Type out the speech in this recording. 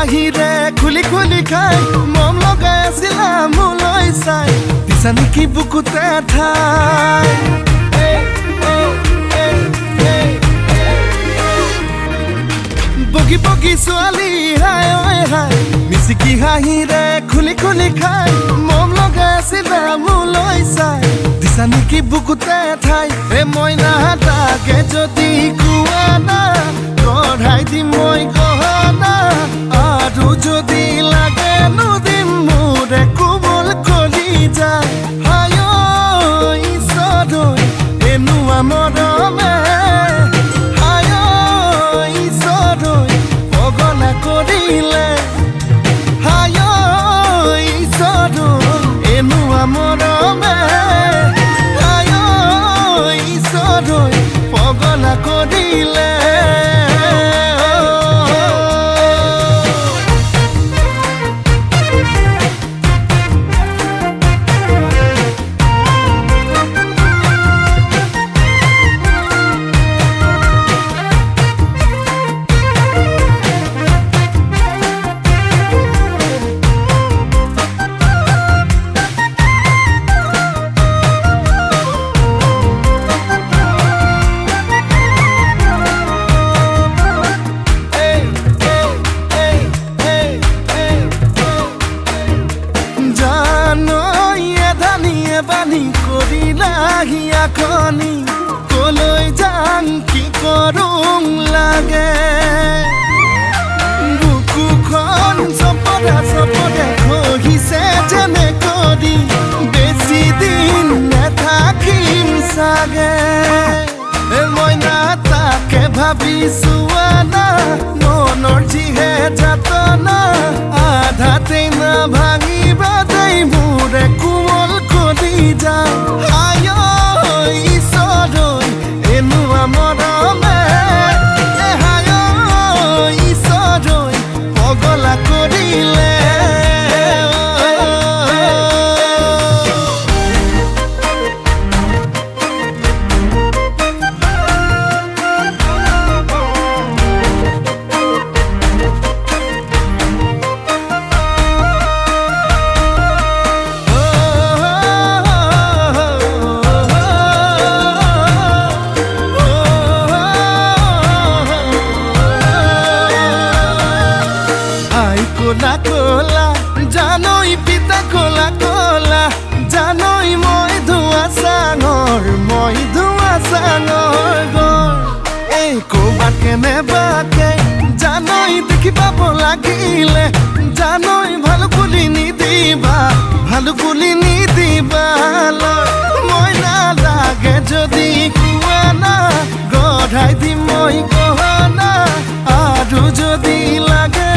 হাঁহিৰে খুলি খুলি খাই মম লগাই আছিলা মোলৈ চাই দিছা নেকি বুকুতে ঠাই বগী বগী ছোৱালী হাই ঐ হাই মিচিকি হাঁহিৰে খুলি খুলি খাই মম লগাই আছিলা মোলৈ চাই দিছা নেকি বুকুতে ঠাই মইনা তাকে যদি কোৱা না গঢ়াই দিম মই গহনা আৰু যদি লাগে নুদিম মোৰে কোমল কলি যায় হায় ঈশ্বৰ এনেকুৱা মৰমে হায় ঈশ্বৰ পগলা কৰিলে হায় ঈশ্বৰ এনেকুৱা মৰমে হায় ঈশ্বৰ পগলা কৰিলে বানি কৰিলা খনি কলৈ যাম কি কৰোঁ লাগে বুকুখন চপদা চপদা খহিছে যেনে কৰি বেছি দিন নাথাকিম চাগে মইনা তাকে ভাবিছো না মনৰ যিহে যাতনা আধাতেই না ভাঙিবা দেই মোৰে কোমল কলি যায় হায় ঈশ্বৰ এনেকুৱা মৰমে হায় ঈশ্বৰ পগলা কৰিলে কোলা কোলা জানই পিতা কোলা কোলা জানই মই ধোৱা চাঙৰ গৰ এই ক'বাত কেনেবাকে জানই দেখি পাব লাগিলে জানই ভালো বুলি নিদিবা মই নালাগে যদি কোৱা না গঢ়াই দিম মই গহনা আৰু যদি লাগে